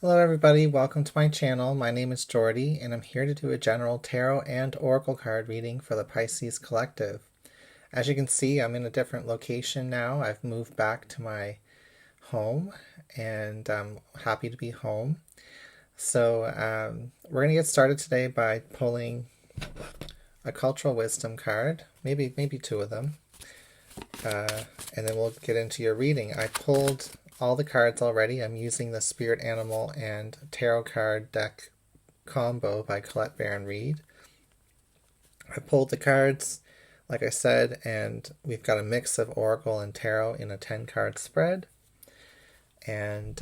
Hello everybody, welcome to my channel. My name is Jordy and I'm here to do a general tarot and oracle card reading for the Pisces Collective. As you can see, I'm in a different location now. I've moved back to my home and I'm happy to be home. So we're going to get started today by pulling a cultural wisdom card, maybe two of them, and then we'll get into your reading. I pulled all the cards already. I'm using the Spirit Animal and Tarot card deck combo by Colette Baron Reid. I pulled the cards, like I said, and we've got a mix of Oracle and Tarot in a 10-card spread. And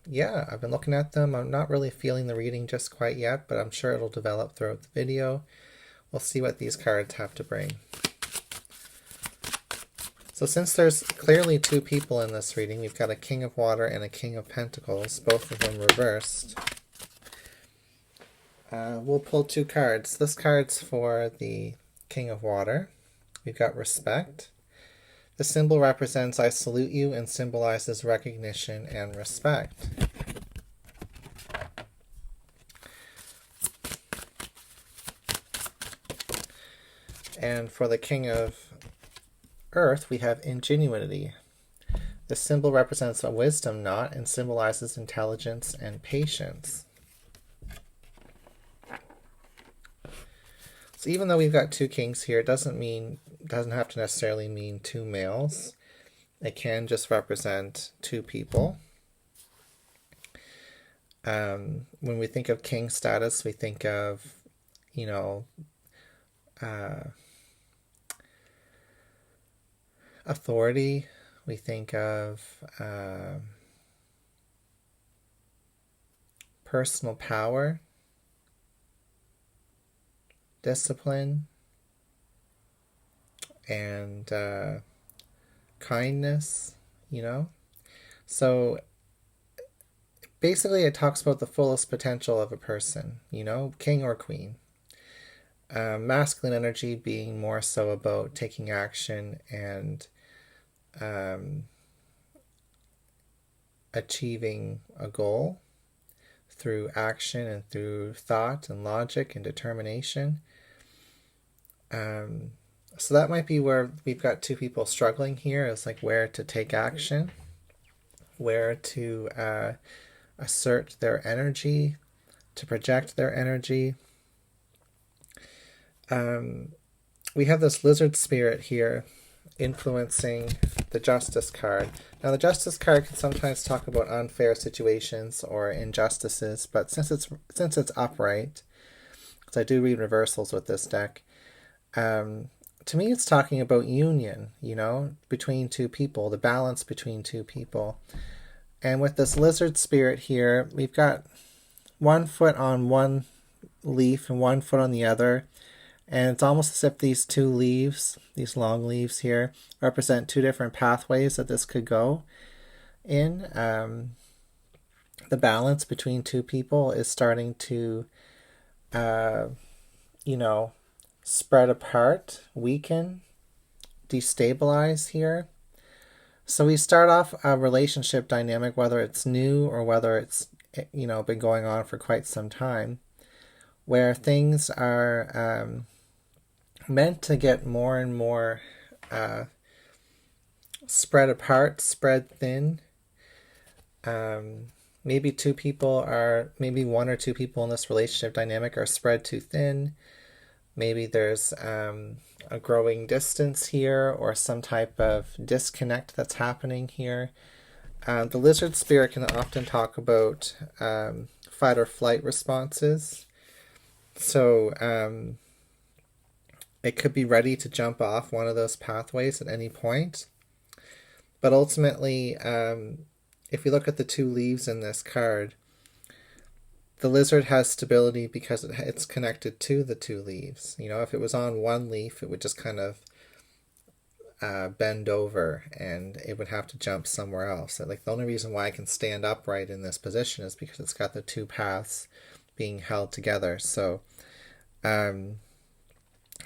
yeah, I've been looking at them. I'm not really feeling the reading just quite yet, but I'm sure it'll develop throughout the video. We'll see what these cards have to bring. So since there's clearly two people in this reading, we've got a King of Water and a King of Pentacles, both of them reversed. We'll pull two cards. This card's for the King of Water. We've got Respect. The symbol represents I salute you and symbolizes recognition and respect. And for the King of Earth, we have Ingenuity. The symbol represents a wisdom knot and symbolizes intelligence and patience. So even though we've got two kings here, it doesn't have to necessarily mean two males. It can just represent two people. When we think of king status, we think of, authority. We think of personal power, discipline, and kindness, So basically it talks about the fullest potential of a person, king or queen. Masculine energy being more so about taking action and achieving a goal through action and through thought and logic and determination. So that might be where we've got two people struggling here, is like where to take action, where to assert their energy, to project their energy. We have this lizard spirit here influencing the Justice card. Now the Justice card can sometimes talk about unfair situations or injustices, but since it's upright, because I do read reversals with this deck, to me it's talking about union, between two people, the balance between two people. And with this lizard spirit here, we've got one foot on one leaf and one foot on the other. And it's almost as if these two leaves, these long leaves here, represent two different pathways that this could go in. The balance between two people is starting to, spread apart, weaken, destabilize here. So we start off a relationship dynamic, whether it's new or whether it's, been going on for quite some time, where things are meant to get more and more spread apart, spread thin. Maybe one or two people in this relationship dynamic are spread too thin. Maybe there's a growing distance here or some type of disconnect that's happening here. The lizard spirit can often talk about fight or flight responses. So it could be ready to jump off one of those pathways at any point. But ultimately, if we look at the two leaves in this card, the lizard has stability because it's connected to the two leaves. If it was on one leaf, it would just kind of bend over and it would have to jump somewhere else. Like the only reason why I can stand upright in this position is because it's got the two paths being held together. So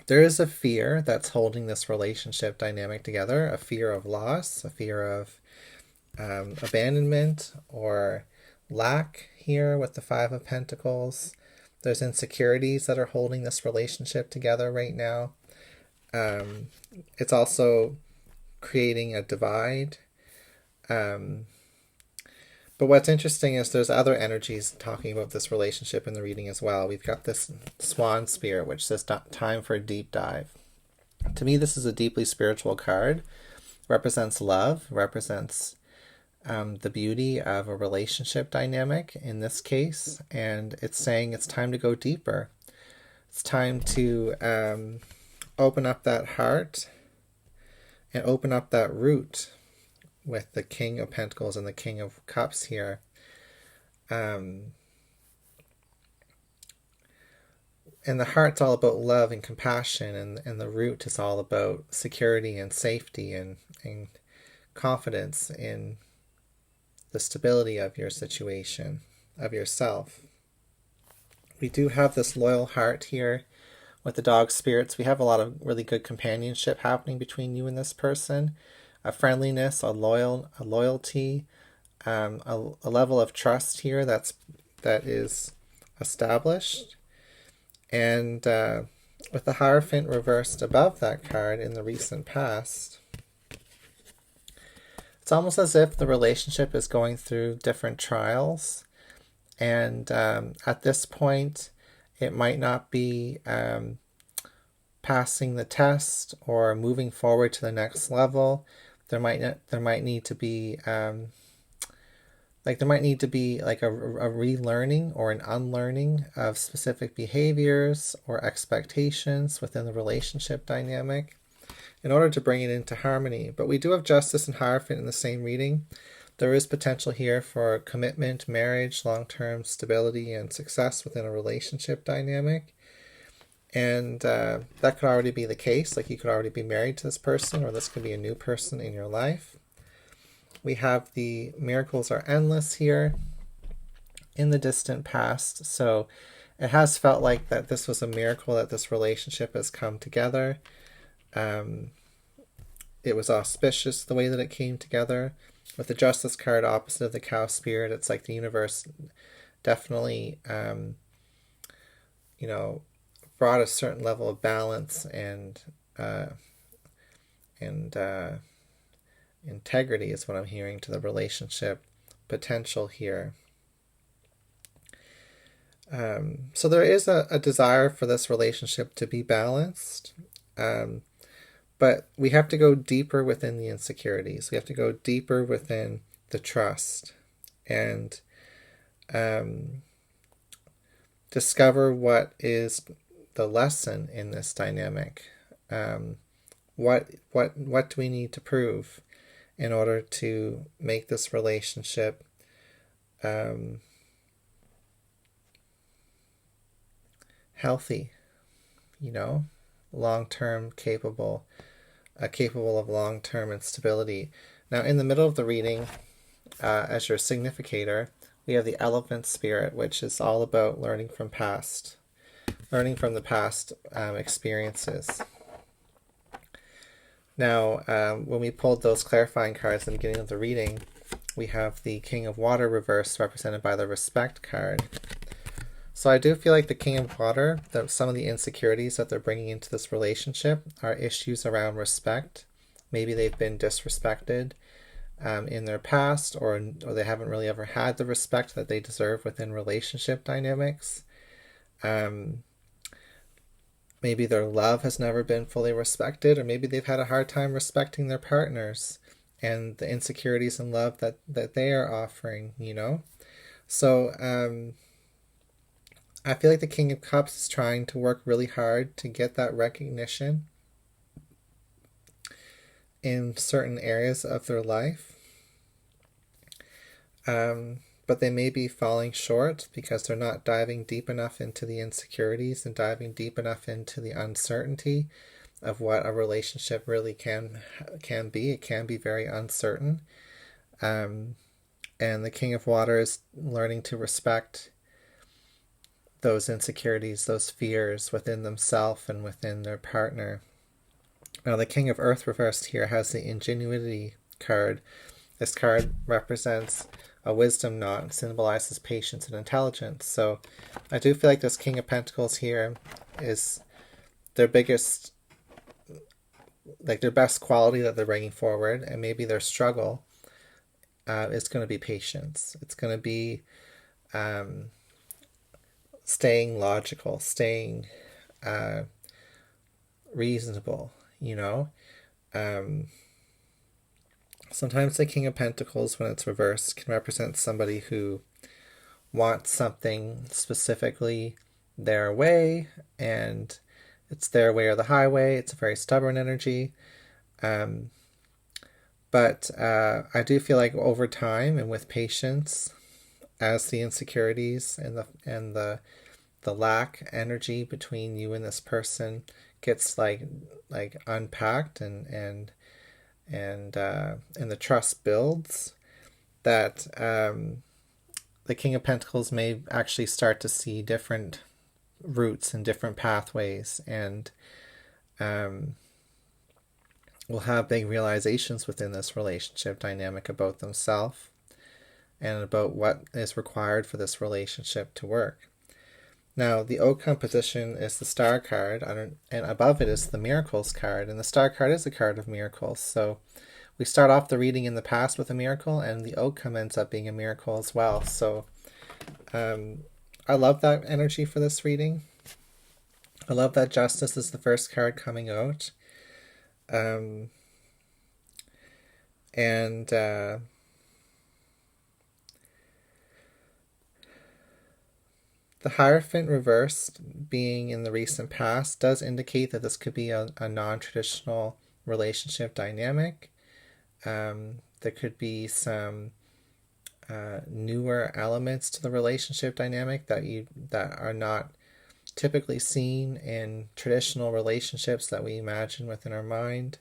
there is a fear that's holding this relationship dynamic together, a fear of loss, a fear of abandonment, or lack here with the Five of Pentacles. There's insecurities that are holding this relationship together right now. It's also creating a divide. But what's interesting is there's other energies talking about this relationship in the reading as well. We've got this Swan Spirit, which says time for a deep dive. To me, this is a deeply spiritual card. It represents love, represents the beauty of a relationship dynamic in this case. And it's saying it's time to go deeper. It's time to open up that heart and open up that root with the King of Pentacles and the King of Cups here. And the heart's all about love and compassion, and the root is all about security and safety and confidence in the stability of your situation, of yourself. We do have this loyal heart here with the dog spirits. We have a lot of really good companionship happening between you and this person. A friendliness, a loyalty, a level of trust here that is established. And with the Hierophant reversed above that card in the recent past, it's almost as if the relationship is going through different trials. And at this point, it might not be passing the test or moving forward to the next level. There might need to be a relearning or an unlearning of specific behaviors or expectations within the relationship dynamic in order to bring it into harmony. But we do have Justice and Hierophant in the same reading. There is potential here for commitment, marriage, long-term stability, and success within a relationship dynamic. And that could already be the case. Like, you could already be married to this person, or this could be a new person in your life. We have the miracles are endless here in the distant past. So it has felt like that this was a miracle that this relationship has come together. It was auspicious the way that it came together. With the Justice card opposite of the Cow Spirit, it's like the universe definitely, brought a certain level of balance and integrity is what I'm hearing to the relationship potential here. So there is a desire for this relationship to be balanced, but we have to go deeper within the insecurities. We have to go deeper within the trust and discover what is the lesson in this dynamic. What do we need to prove in order to make this relationship healthy, long-term, capable of long-term instability. Now, in the middle of the reading, as your significator, we have the Elephant Spirit, which is all about learning from the past experiences. Now, when we pulled those clarifying cards at the beginning of the reading, we have the King of Water reversed, represented by the Respect card. So I do feel like the King of Water, that some of the insecurities that they're bringing into this relationship are issues around respect. Maybe they've been disrespected in their past, or they haven't really ever had the respect that they deserve within relationship dynamics. Maybe their love has never been fully respected, or maybe they've had a hard time respecting their partners and the insecurities in love that they are offering, So I feel like the King of Cups is trying to work really hard to get that recognition in certain areas of their life. But they may be falling short because they're not diving deep enough into the insecurities and diving deep enough into the uncertainty of what a relationship really can be. It can be very uncertain. And the King of Water is learning to respect those insecurities, those fears within themselves and within their partner. Now, the King of Earth reversed here has the Ingenuity card. This card represents a wisdom knot and symbolizes patience and intelligence. So I do feel like this King of Pentacles here is their biggest, like their best quality that they're bringing forward, and maybe their struggle is going to be patience. It's going to be staying logical, staying reasonable, you know. Sometimes the King of Pentacles, when it's reversed, can represent somebody who wants something specifically their way, and it's their way or the highway. It's a very stubborn energy. But I do feel like over time and with patience, as the insecurities and the lack energy between you and this person gets like unpacked and the trust builds, that the King of Pentacles may actually start to see different routes and different pathways, and will have big realizations within this relationship dynamic about themselves and about what is required for this relationship to work. Now, the outcome position is the Star card, and above it is the Miracles card, and the Star card is a card of miracles. So we start off the reading in the past with a miracle, and the outcome ends up being a miracle as well. So I love that energy for this reading. I love that Justice is the first card coming out. The Hierophant reversed, being in the recent past, does indicate that this could be a non-traditional relationship dynamic. There could be some newer elements to the relationship dynamic that are not typically seen in traditional relationships that we imagine within our mind.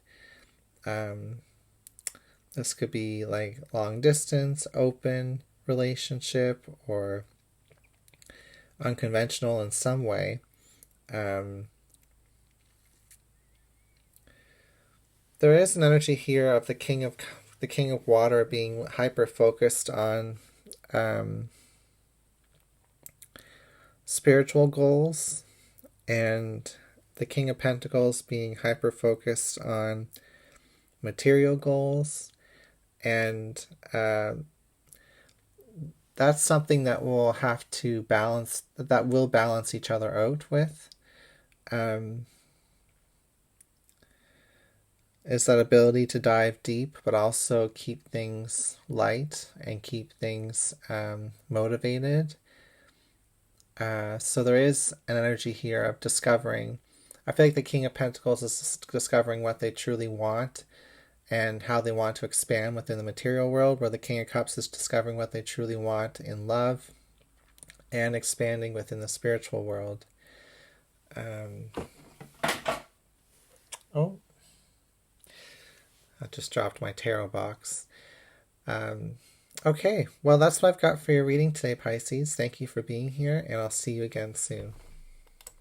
This could be like long distance, open relationship, or unconventional in some way. There is an energy here of the King of Water being hyper focused on spiritual goals, and the King of Pentacles being hyper focused on material goals, and that's something that we'll have to balance, that will balance each other out with, is that ability to dive deep but also keep things light and keep things motivated. So there is an energy here of discovering. I feel like the King of Pentacles is discovering what they truly want and how they want to expand within the material world, where the King of Cups is discovering what they truly want in love and expanding within the spiritual world. Oh, I just dropped my tarot box. Okay, well, that's what I've got for your reading today, Pisces. Thank you for being here, and I'll see you again soon.